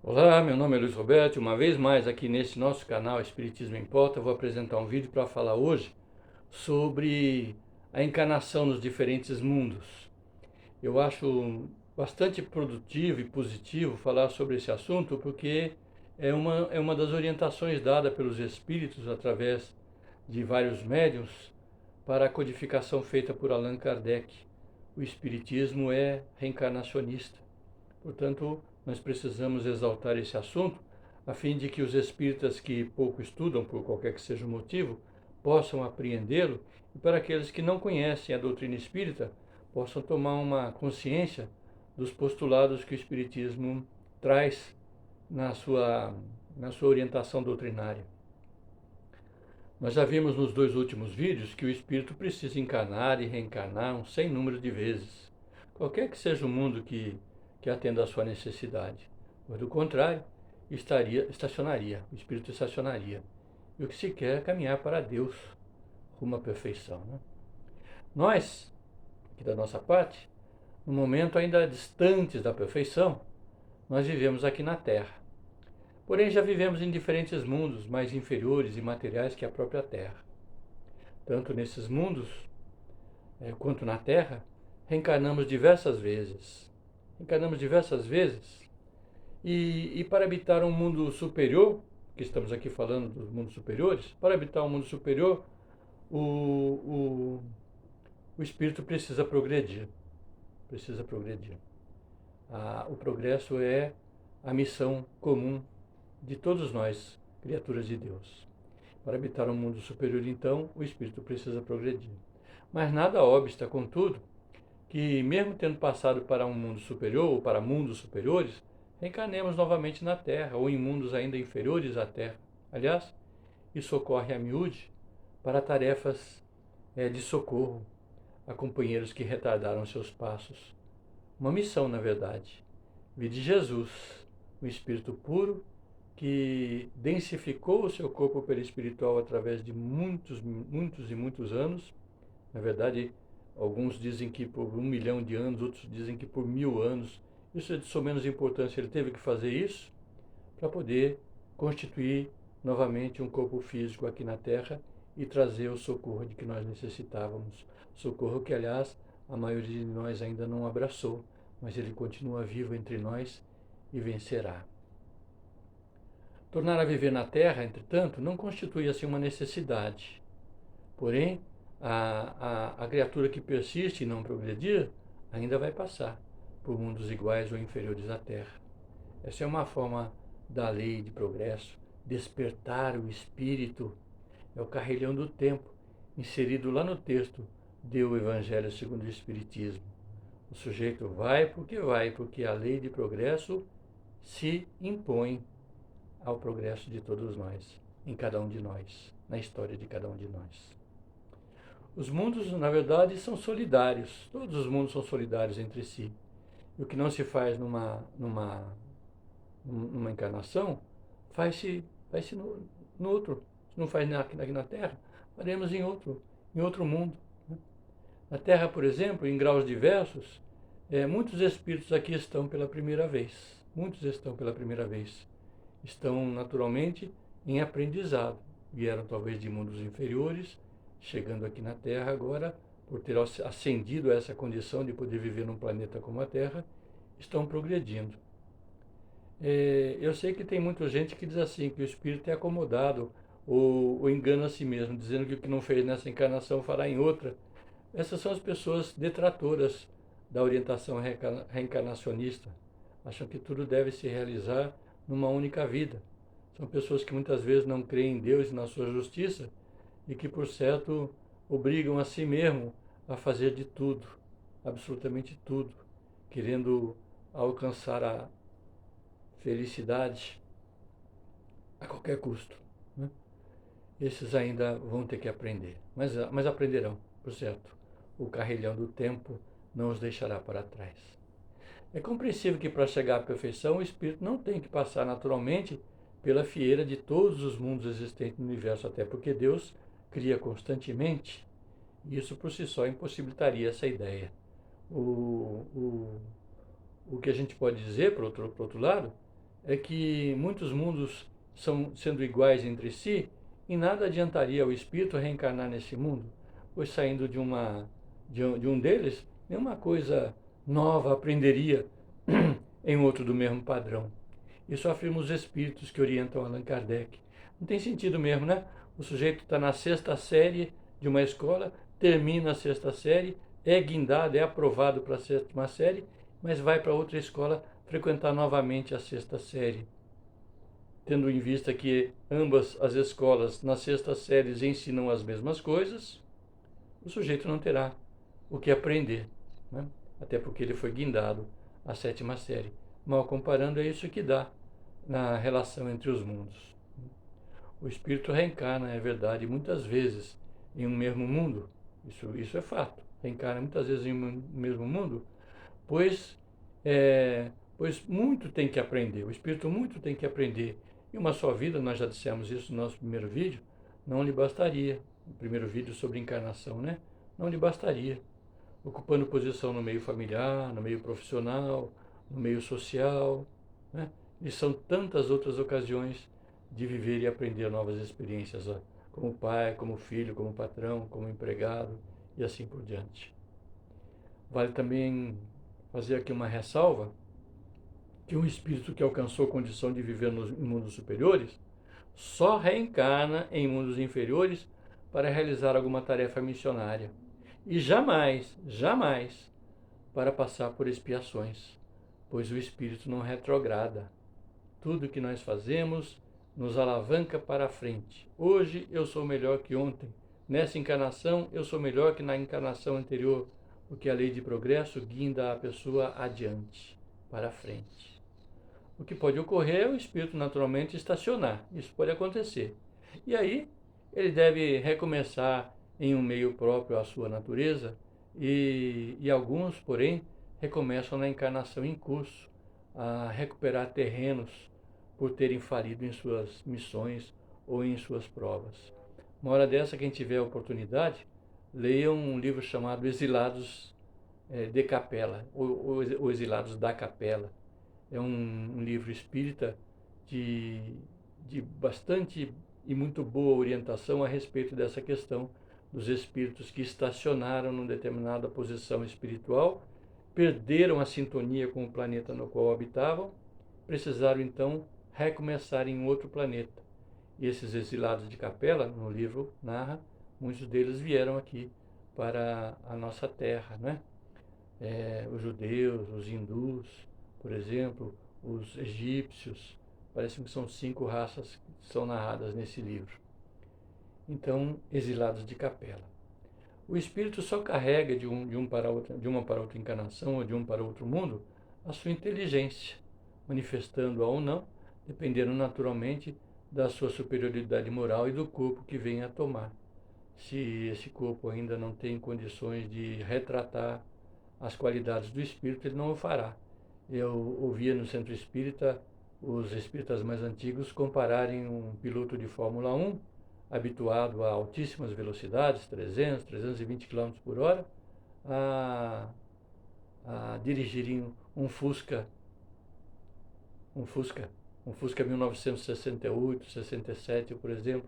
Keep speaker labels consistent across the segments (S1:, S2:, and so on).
S1: Olá, meu nome é Luiz Roberto e uma vez mais aqui nesse nosso canal Espiritismo em Pauta eu vou apresentar um vídeo para falar hoje sobre a encarnação nos diferentes mundos. Eu acho bastante produtivo e positivo falar sobre esse assunto porque é uma das orientações dadas pelos espíritos através de vários médiuns para a codificação feita por Allan Kardec. O espiritismo é reencarnacionista. Portanto, nós precisamos exaltar esse assunto a fim de que os espíritas que pouco estudam, por qualquer que seja o motivo, possam apreendê-lo e para aqueles que não conhecem a doutrina espírita, possam tomar uma consciência dos postulados que o espiritismo traz na sua orientação doutrinária. Nós já vimos nos dois últimos vídeos que o espírito precisa encarnar e reencarnar um sem número de vezes, qualquer que seja o mundo que atenda à sua necessidade. Mas, do contrário, o espírito estacionaria. E o que se quer é caminhar para Deus, rumo à perfeição. Né? Nós, aqui da nossa parte, no momento ainda distantes da perfeição, nós vivemos aqui na Terra. Porém, já vivemos em diferentes mundos mais inferiores e materiais que a própria Terra. Tanto nesses mundos quanto na Terra, reencarnamos diversas vezes. Reencarnamos diversas vezes e para habitar um mundo superior, que estamos aqui falando dos mundos superiores, para habitar um mundo superior, o, o, o espírito precisa progredir. Precisa progredir. O progresso é a missão comum de todos nós, criaturas de Deus. Para habitar um mundo superior, então, o espírito precisa progredir. Mas nada obsta, contudo, que mesmo tendo passado para um mundo superior ou para mundos superiores, reencarnemos novamente na Terra ou em mundos ainda inferiores à Terra. Aliás, isso ocorre a miúde para tarefas de socorro a companheiros que retardaram seus passos. Uma missão, na verdade. Vide Jesus, um espírito puro que densificou o seu corpo perispiritual através de muitos, muitos e muitos anos. Na verdade, alguns dizem que por 1 milhão de anos, outros dizem que por 1000 anos. Isso é de sua menos importância. Ele teve que fazer isso para poder constituir novamente um corpo físico aqui na Terra e trazer o socorro de que nós necessitávamos. Socorro que, aliás, a maioria de nós ainda não abraçou, mas ele continua vivo entre nós e vencerá. Tornar a viver na Terra, entretanto, não constitui assim uma necessidade. Porém, a criatura que persiste em não progredir ainda vai passar por mundos iguais ou inferiores à Terra. Essa é uma forma da lei de progresso, despertar o espírito. É o carrilhão do tempo, inserido lá no texto do Evangelho segundo o Espiritismo. O sujeito vai, porque a lei de progresso se impõe ao progresso de todos nós, em cada um de nós, na história de cada um de nós. Os mundos, na verdade, são solidários. Todos os mundos são solidários entre si. E o que não se faz numa encarnação, faz-se no outro. Se não faz aqui na Terra, faremos em outro mundo. Na Terra, por exemplo, em graus diversos, muitos espíritos aqui estão pela primeira vez. Muitos estão pela primeira vez. Estão naturalmente em aprendizado. Vieram talvez de mundos inferiores, chegando aqui na Terra agora, por ter ascendido a essa condição de poder viver num planeta como a Terra, estão progredindo. Eu sei que tem muita gente que diz assim, que o espírito é acomodado ou engana a si mesmo, dizendo que o que não fez nessa encarnação fará em outra. Essas são as pessoas detratoras da orientação reencarnacionista. Acham que tudo deve se realizar numa única vida. São pessoas que muitas vezes não creem em Deus e na sua justiça e que, por certo, obrigam a si mesmo a fazer de tudo, absolutamente tudo, querendo alcançar a felicidade a qualquer custo. Né? Esses ainda vão ter que aprender, mas aprenderão, por certo. O carrilhão do tempo não os deixará para trás. É compreensível que para chegar à perfeição o espírito não tem que passar naturalmente pela fieira de todos os mundos existentes no universo, até porque Deus cria constantemente, e isso por si só impossibilitaria essa ideia. O que a gente pode dizer, por outro lado, é que muitos mundos são sendo iguais entre si, e nada adiantaria o espírito reencarnar nesse mundo, pois saindo de um deles, nenhuma coisa nova aprenderia em outro do mesmo padrão. Isso afirma os espíritos que orientam Allan Kardec. Não tem sentido mesmo, né? O sujeito está na sexta série de uma escola, termina a sexta série, é guindado, é aprovado para a sétima série, mas vai para outra escola frequentar novamente a sexta série. Tendo em vista que ambas as escolas nas sextas séries ensinam as mesmas coisas, o sujeito não terá o que aprender, né? Até porque ele foi guindado à sétima série. Mal comparando, é isso que dá na relação entre os mundos. O espírito reencarna, é verdade, muitas vezes em um mesmo mundo. Isso é fato. Reencarna muitas vezes em um mesmo mundo, pois, pois muito tem que aprender. O espírito muito tem que aprender. E uma só vida, nós já dissemos isso no nosso primeiro vídeo, não lhe bastaria. No primeiro vídeo sobre encarnação, né? Não lhe bastaria. Ocupando posição no meio familiar, no meio profissional, no meio social, né? E são tantas outras ocasiões de viver e aprender novas experiências, ó, como pai, como filho, como patrão, como empregado e assim por diante. Vale também fazer aqui uma ressalva que um espírito que alcançou condição de viver em mundos superiores só reencarna em mundos inferiores para realizar alguma tarefa missionária. E jamais, jamais para passar por expiações, pois o espírito não retrograda. Tudo que nós fazemos nos alavanca para a frente. Hoje eu sou melhor que ontem. Nessa encarnação eu sou melhor que na encarnação anterior, porque a lei de progresso guinda a pessoa adiante, para a frente. O que pode ocorrer é o espírito naturalmente estacionar. Isso pode acontecer. E aí ele deve recomeçar em um meio próprio à sua natureza, e alguns, porém, recomeçam na encarnação em curso a recuperar terrenos por terem falido em suas missões ou em suas provas. Uma hora dessa, quem tiver a oportunidade, leia um livro chamado Exilados de Capela, ou Exilados da Capela. É um livro espírita de bastante e muito boa orientação a respeito dessa questão dos espíritos que estacionaram numa determinada posição espiritual, perderam a sintonia com o planeta no qual habitavam, precisaram então recomeçar em outro planeta. E esses exilados de Capela, no livro narra, muitos deles vieram aqui para a nossa terra, né? Os judeus, os hindus, por exemplo, os egípcios, parece que são 5 raças que são narradas nesse livro. Então, exilados de Capela. O espírito só carrega de uma para outra encarnação ou de um para outro mundo a sua inteligência, manifestando-a ou não, dependendo naturalmente da sua superioridade moral e do corpo que venha a tomar. Se esse corpo ainda não tem condições de retratar as qualidades do espírito, ele não o fará. Eu ouvia no centro espírita os espíritas mais antigos compararem um piloto de Fórmula 1 habituado a altíssimas velocidades, 300, 320 km por hora, a dirigirem um Fusca 1968, 67, por exemplo.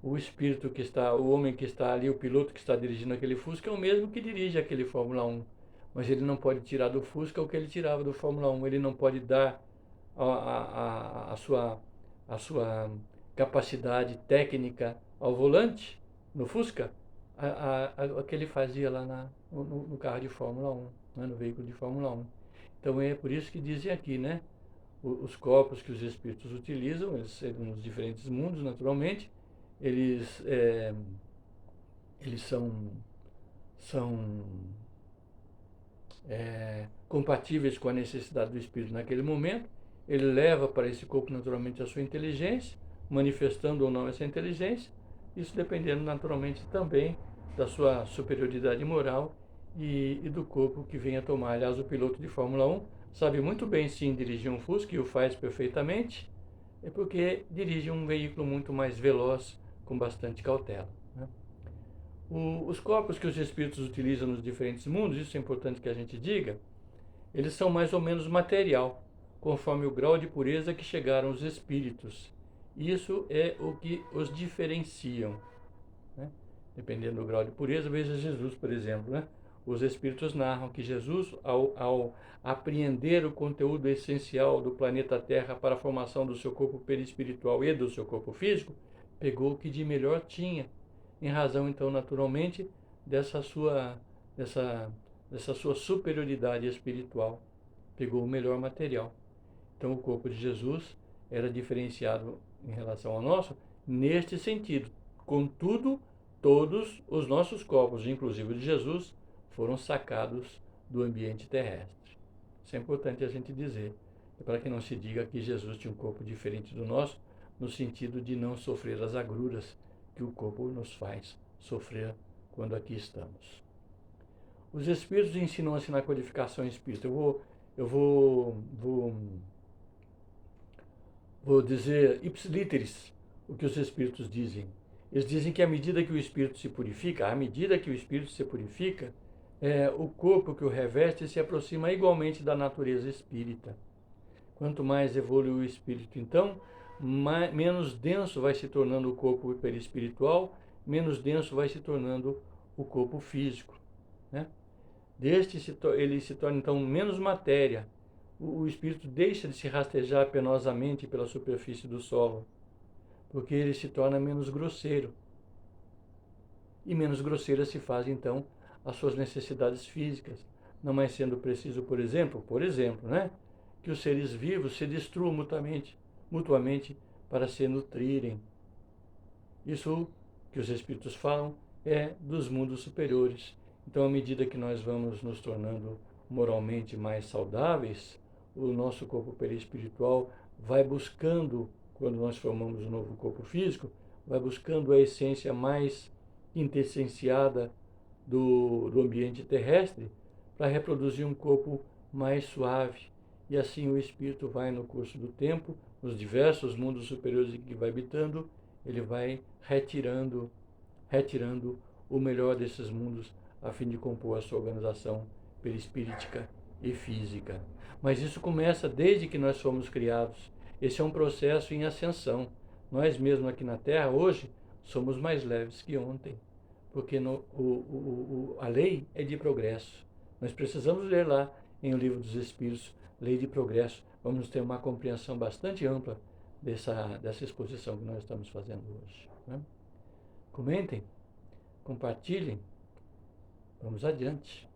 S1: O espírito que está, o homem que está ali, o piloto que está dirigindo aquele Fusca é o mesmo que dirige aquele Fórmula 1. Mas ele não pode tirar do Fusca o que ele tirava do Fórmula 1. Ele não pode dar a sua capacidade técnica ao volante, no Fusca, a que ele fazia lá no carro de Fórmula 1, né, no veículo de Fórmula 1. Então é por isso que dizem aqui, né? Os corpos que os espíritos utilizam, eles nos diferentes mundos, naturalmente, eles são compatíveis com a necessidade do espírito naquele momento. Ele leva para esse corpo naturalmente a sua inteligência, manifestando ou não essa inteligência, isso dependendo naturalmente também da sua superioridade moral e do corpo que venha tomar. Aliás, o piloto de Fórmula 1 sabe muito bem sim dirigir um Fusca, e o faz perfeitamente, é porque dirige um veículo muito mais veloz, com bastante cautela, né? Os corpos que os espíritos utilizam nos diferentes mundos, isso é importante que a gente diga, eles são mais ou menos material. conforme o grau de pureza que chegaram os espíritos. Isso é o que os diferenciam, né? Dependendo do grau de pureza, veja Jesus, por exemplo, né? Os espíritos narram que Jesus, ao apreender o conteúdo essencial do planeta Terra para a formação do seu corpo perispiritual e do seu corpo físico, pegou o que de melhor tinha, em razão, então, naturalmente, dessa sua, dessa, dessa sua superioridade espiritual. Pegou o melhor material. Então, o corpo de Jesus era diferenciado em relação ao nosso neste sentido. Contudo, todos os nossos corpos, inclusive o de Jesus, foram sacados do ambiente terrestre. Isso é importante a gente dizer, para que não se diga que Jesus tinha um corpo diferente do nosso, no sentido de não sofrer as agruras que o corpo nos faz sofrer quando aqui estamos. Os espíritos ensinam-se na codificação espírita. Vou dizer ipsiliteris o que os espíritos dizem. Eles dizem que à medida que o espírito se purifica, o corpo que o reveste se aproxima igualmente da natureza espírita. Quanto mais evolui o espírito, então, menos denso vai se tornando o corpo perispiritual, menos denso vai se tornando o corpo físico, né? Ele se torna, então, menos matéria. O espírito deixa de se rastejar penosamente pela superfície do solo, porque ele se torna menos grosseiro. E menos grosseira se faz, então, as suas necessidades físicas, não mais sendo preciso, por exemplo, né, que os seres vivos se destruam mutuamente para se nutrirem. Isso que os espíritos falam é dos mundos superiores. Então, à medida que nós vamos nos tornando moralmente mais saudáveis, o nosso corpo perispiritual vai buscando, quando nós formamos um novo corpo físico, vai buscando a essência mais quintessenciada do ambiente terrestre para reproduzir um corpo mais suave. E assim o espírito vai, no curso do tempo, nos diversos mundos superiores em que vai habitando, ele vai retirando o melhor desses mundos a fim de compor a sua organização perispíritica e física. Mas isso começa desde que nós fomos criados. Esse é um processo em ascensão. Nós mesmos aqui na Terra, hoje, somos mais leves que ontem, porque a lei é de progresso. Nós precisamos ler lá em O Livro dos Espíritos, Lei de Progresso. Vamos ter uma compreensão bastante ampla dessa exposição que nós estamos fazendo hoje, né? Comentem, compartilhem, vamos adiante.